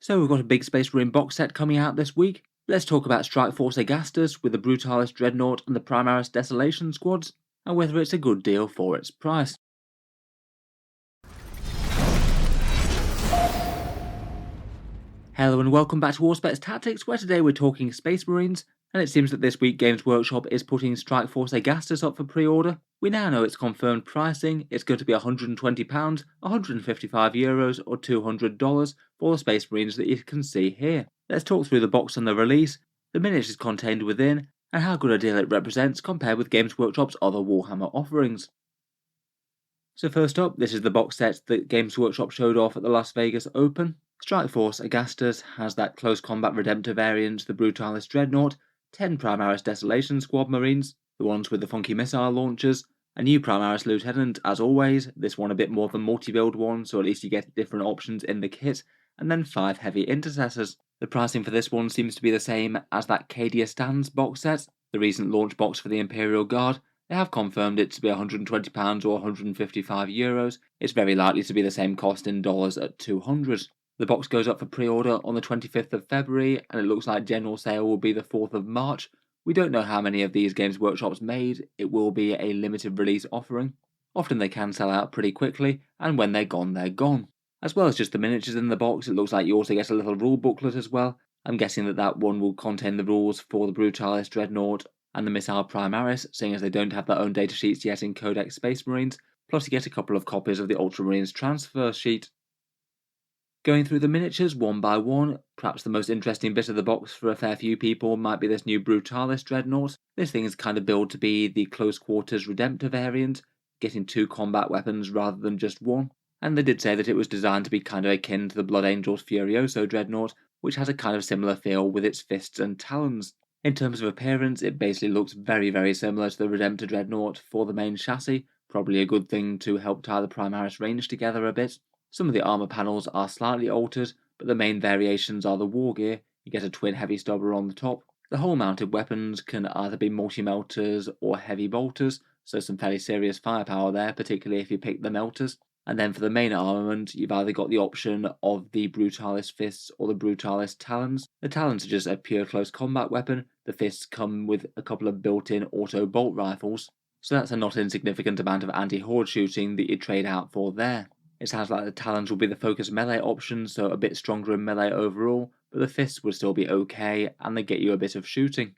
So we've got a big Space Marine box set coming out this week. Let's talk about Strike Force Agastus with the Brutalis Dreadnought and the Primaris Desolation Squads, and whether it's a good deal for its price. Hello and welcome back to Warspecs Tactics, where today we're talking Space Marines, and it seems that this week Games Workshop is putting Strike Force Agastus up for pre-order. We now know its confirmed pricing. It's going to be £120, €155 or $200 for the Space Marines that you can see here. Let's talk through the box and the release, the miniatures contained within, and how good a deal it represents compared with Games Workshop's other Warhammer offerings. So first up, this is the box set that Games Workshop showed off at the Las Vegas Open. Strike Force Agastus has that close combat Redemptor variant, the Brutalis Dreadnought, 10 Primaris Desolation Squad Marines, the ones with the funky missile launchers, a new Primaris Lieutenant as always, this one a bit more of a multi-build one, so at least you get different options in the kit, and then 5 heavy intercessors. The pricing for this one seems to be the same as that Cadia Stands box set, the recent launch box for the Imperial Guard. They have confirmed it to be £120 or €155. It's very likely to be the same cost in dollars at $200. The box goes up for pre-order on the 25th of February, and it looks like general sale will be the 4th of March. We don't know how many of these Games Workshop's made. It will be a limited release offering. Often they can sell out pretty quickly, and when they're gone, they're gone. As well as just the miniatures in the box, it looks like you also get a little rule booklet as well. I'm guessing that one will contain the rules for the Brutalis Dreadnought and the Missile Primaris, seeing as they don't have their own datasheets yet in Codex Space Marines, plus you get a couple of copies of the Ultramarines transfer sheet. Going through the miniatures one by one, perhaps the most interesting bit of the box for a fair few people might be this new Brutalis Dreadnought. This thing is kind of billed to be the close quarters Redemptor variant, getting 2 combat weapons rather than just one, and they did say that it was designed to be kind of akin to the Blood Angels Furioso Dreadnought, which has a kind of similar feel with its fists and talons. In terms of appearance, it basically looks very similar to the Redemptor Dreadnought for the main chassis, probably a good thing to help tie the Primaris range together a bit. Some of the armour panels are slightly altered, but the main variations are the war gear. You get a twin heavy stubber on the top. The hull mounted weapons can either be multi-melters or heavy bolters, so some fairly serious firepower there, particularly if you pick the melters. And then for the main armament, you've either got the option of the Brutalis Fists or the Brutalis Talons. The Talons are just a pure close combat weapon. The Fists come with a couple of built-in auto bolt rifles, so that's a not insignificant amount of anti-horde shooting that you trade out for there. It sounds like the Talons will be the focus melee option, so a bit stronger in melee overall, but the Fists would still be okay, and they get you a bit of shooting.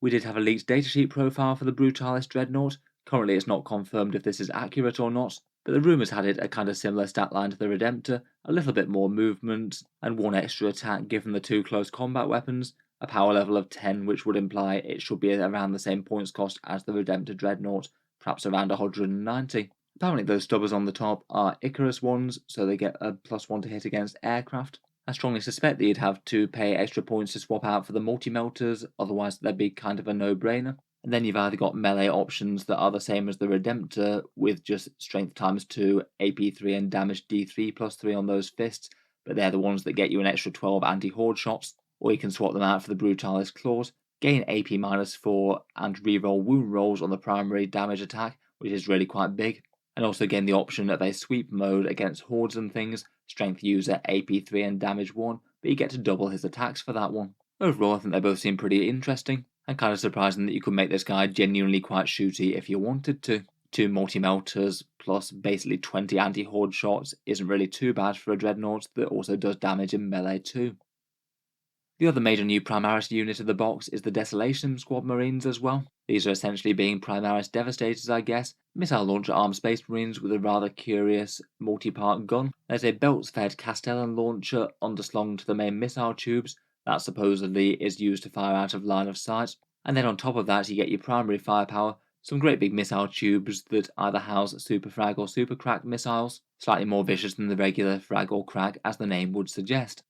We did have a leaked datasheet profile for the Brutalis Dreadnought. Currently it's not confirmed if this is accurate or not, but the rumours had it a kind of similar stat line to the Redemptor, a little bit more movement, and 1 extra attack given the 2 close combat weapons, a power level of 10 which would imply it should be around the same points cost as the Redemptor Dreadnought, perhaps around 190. Apparently those stubbers on the top are Icarus ones, so they get a +1 to hit against aircraft. I strongly suspect that you'd have to pay extra points to swap out for the multi-melters, otherwise they'd be kind of a no-brainer. And then you've either got melee options that are the same as the Redemptor, with just strength ×2, AP3 and damage D3 +3 on those fists, but they're the ones that get you an extra 12 anti-horde shots, or you can swap them out for the Brutalis Claws, gain AP -4 and reroll wound rolls on the primary damage attack, which is really quite big, and also gain the option of a sweep mode against hordes and things, strength user AP3 and damage 1, but you get to double his attacks for that one. Overall I think they both seem pretty interesting, and kind of surprising that you could make this guy genuinely quite shooty if you wanted to. 2 multi-melters plus basically 20 anti-horde shots isn't really too bad for a Dreadnought that also does damage in melee too. The other major new Primaris unit of the box is the Desolation Squad Marines as well. These are essentially being Primaris Devastators, I guess, missile launcher armed Space Marines with a rather curious multi-part gun. There's a belts-fed Castellan launcher underslung to the main missile tubes that supposedly is used to fire out of line of sight, and then on top of that you get your primary firepower, some great big missile tubes that either house Super Frag or Super Crack missiles, slightly more vicious than the regular Frag or Crack as the name would suggest.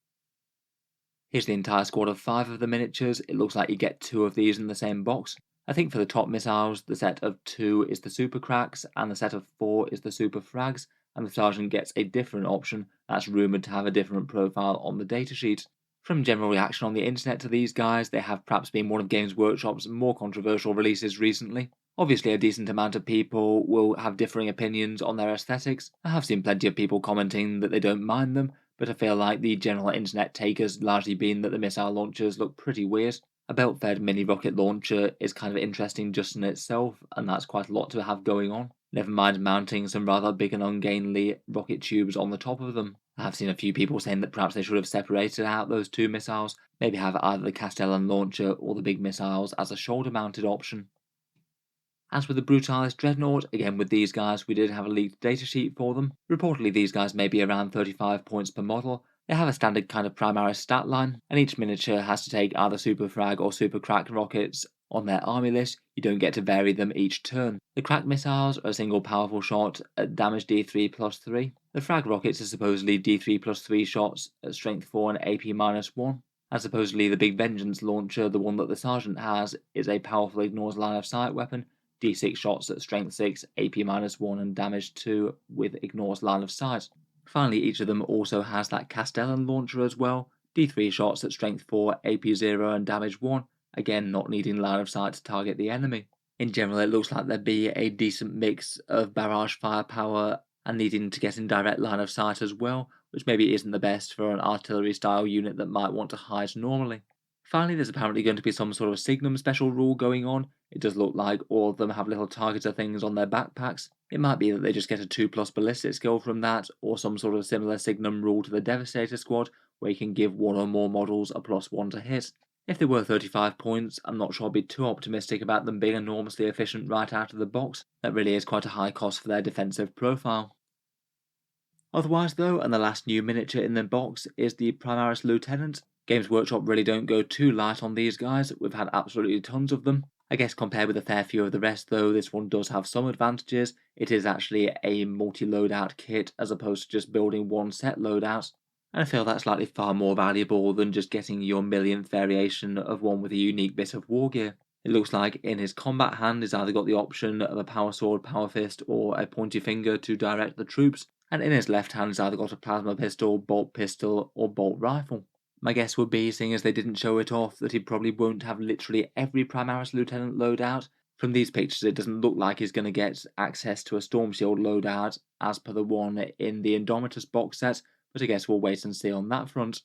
Here's the entire squad of 5 of the miniatures. It looks like you get 2 of these in the same box. I think for the top missiles, the set of 2 is the Super Cracks, and the set of 4 is the Super Frags, and the Sergeant gets a different option that's rumoured to have a different profile on the datasheet. From general reaction on the internet to these guys, they have perhaps been one of Games Workshop's more controversial releases recently. Obviously a decent amount of people will have differing opinions on their aesthetics. I have seen plenty of people commenting that they don't mind them, but I feel like the general internet take has largely been that the missile launchers look pretty weird. A belt-fed mini rocket launcher is kind of interesting just in itself, and that's quite a lot to have going on. Never mind mounting some rather big and ungainly rocket tubes on the top of them. I have seen a few people saying that perhaps they should have separated out those two missiles, maybe have either the Castellan launcher or the big missiles as a shoulder-mounted option. As with the Brutalis Dreadnought, again with these guys we did have a leaked datasheet for them. Reportedly these guys may be around 35 points per model. They have a standard kind of Primaris stat line, and each miniature has to take either Super Frag or Super Crack rockets on their army list. You don't get to vary them each turn. The Crack missiles are a single powerful shot at damage D3 plus 3. The Frag rockets are supposedly D3 plus 3 shots at strength 4 and AP minus 1. And supposedly the Big Vengeance launcher, the one that the Sergeant has, is a powerful ignores line of sight weapon. D6 shots at strength 6, AP minus 1 and damage 2 with ignores line of sight. Finally, each of them also has that Castellan launcher as well, D3 shots at strength 4, AP 0 and damage 1, again not needing line of sight to target the enemy. In general it looks like there'd be a decent mix of barrage firepower and needing to get in direct line of sight as well, which maybe isn't the best for an artillery style unit that might want to hide normally. Finally, there's apparently going to be some sort of Signum special rule going on. It does look like all of them have little targeter things on their backpacks. It might be that they just get a 2+ ballistic skill from that, or some sort of similar Signum rule to the Devastator Squad, where you can give one or more models a +1 to hit. If they were 35 points, I'm not sure I'd be too optimistic about them being enormously efficient right out of the box. That really is quite a high cost for their defensive profile. Otherwise though, and the last new miniature in the box is the Primaris Lieutenant. Games Workshop really don't go too light on these guys, we've had absolutely tons of them. I guess compared with a fair few of the rest though, this one does have some advantages. It is actually a multi-loadout kit as opposed to just building one set loadout, and I feel that's likely far more valuable than just getting your millionth variation of one with a unique bit of war gear. It looks like in his combat hand he's either got the option of a power sword, power fist, or a pointy finger to direct the troops, and in his left hand he's either got a plasma pistol, bolt pistol, or bolt rifle. My guess would be, seeing as they didn't show it off, that he probably won't have literally every Primaris Lieutenant loadout. From these pictures it doesn't look like he's going to get access to a Storm Shield loadout as per the one in the Indomitus box set, but I guess we'll wait and see on that front.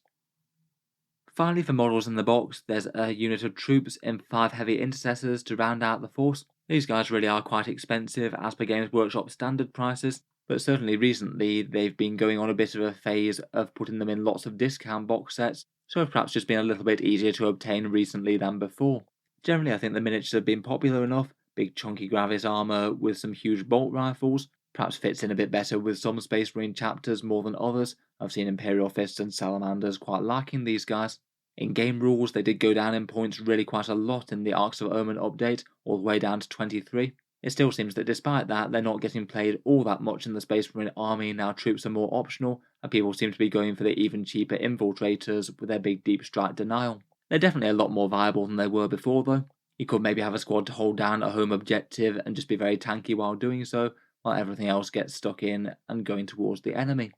Finally, for models in the box, there's a unit of troops and 5 heavy intercessors to round out the force. These guys really are quite expensive as per Games Workshop standard prices, but certainly recently they've been going on a bit of a phase of putting them in lots of discount box sets, so have perhaps just been a little bit easier to obtain recently than before. Generally I think the miniatures have been popular enough, big chunky Gravis armour with some huge bolt rifles, perhaps fits in a bit better with some Space Marine chapters more than others. I've seen Imperial Fists and Salamanders quite liking these guys. In game rules they did go down in points really quite a lot in the Arcs of Omen update, all the way down to 23. It still seems that despite that, they're not getting played all that much in the Space Marine army. Now troops are more optional, and people seem to be going for the even cheaper infiltrators with their big deep strike denial. They're definitely a lot more viable than they were before though. You could maybe have a squad to hold down a home objective and just be very tanky while doing so, while everything else gets stuck in and going towards the enemy.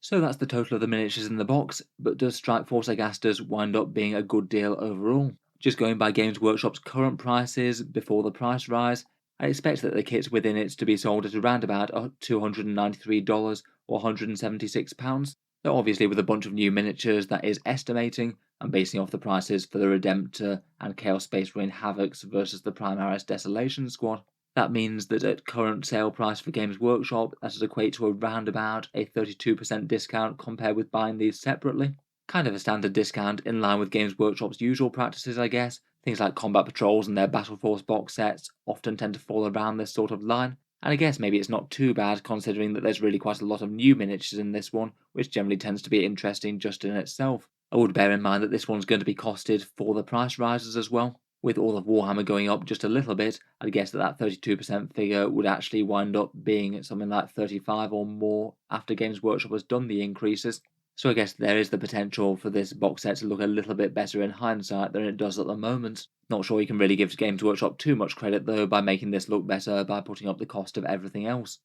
So that's the total of the miniatures in the box, but does Strike Force Agastus wind up being a good deal overall? Just going by Games Workshop's current prices before the price rise, I expect that the kits within it to be sold at around about $293 or £176, though obviously with a bunch of new miniatures that is estimating and basing off the prices for the Redemptor and Chaos Space Marine Havocs versus the Primaris Desolation Squad. That means that at current sale price for Games Workshop, that would equate to around about a 32% discount compared with buying these separately. Kind of a standard discount in line with Games Workshop's usual practices, I guess. Things like Combat Patrols and their Battle Force box sets often tend to fall around this sort of line, and I guess maybe it's not too bad considering that there's really quite a lot of new miniatures in this one, which generally tends to be interesting just in itself. I would bear in mind that this one's going to be costed for the price rises as well. With all of Warhammer going up just a little bit, I'd guess that 32% figure would actually wind up being something like 35 or more after Games Workshop has done the increases. So I guess there is the potential for this box set to look a little bit better in hindsight than it does at the moment. Not sure you can really give Games Workshop too much credit though by making this look better by putting up the cost of everything else.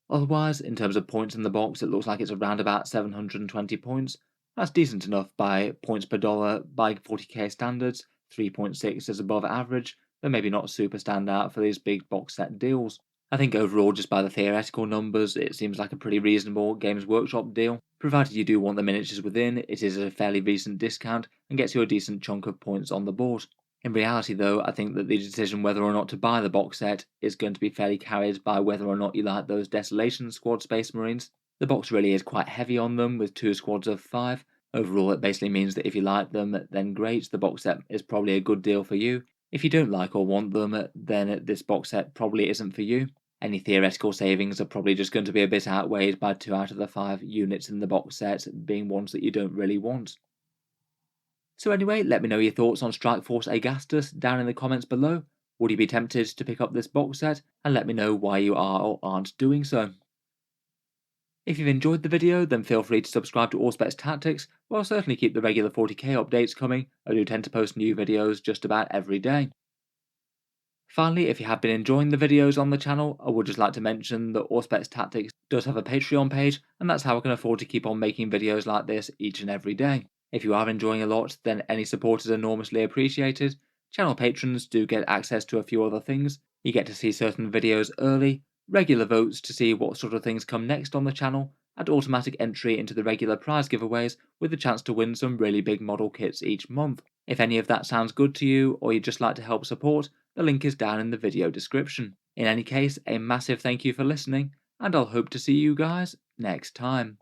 Otherwise, in terms of points in the box, it looks like it's around about 720 points. That's decent enough by points per dollar by 40k standards. 3.6 is above average, though maybe not super standout for these big box set deals. I think overall, just by the theoretical numbers, it seems like a pretty reasonable Games Workshop deal. Provided you do want the miniatures within, it is a fairly decent discount and gets you a decent chunk of points on the board. In reality though, I think that the decision whether or not to buy the box set is going to be fairly carried by whether or not you like those Desolation Squad Space Marines. The box really is quite heavy on them with 2 squads of 5. Overall it basically means that if you like them, then great, the box set is probably a good deal for you. If you don't like or want them, then this box set probably isn't for you. Any theoretical savings are probably just going to be a bit outweighed by 2 out of the 5 units in the box set being ones that you don't really want. So anyway, let me know your thoughts on Strikeforce Agastus down in the comments below. Would you be tempted to pick up this box set? And let me know why you are or aren't doing so. If you've enjoyed the video, then feel free to subscribe to Auspex Tactics, or I'll certainly keep the regular 40k updates coming. I do tend to post new videos just about every day. Finally, if you have been enjoying the videos on the channel, I would just like to mention that Auspex Tactics does have a Patreon page, and that's how I can afford to keep on making videos like this each and every day. If you are enjoying a lot, then any support is enormously appreciated. Channel patrons do get access to a few other things. You get to see certain videos early, regular votes to see what sort of things come next on the channel, and automatic entry into the regular prize giveaways with the chance to win some really big model kits each month. If any of that sounds good to you, or you'd just like to help support, the link is down in the video description. In any case, a massive thank you for listening, and I'll hope to see you guys next time.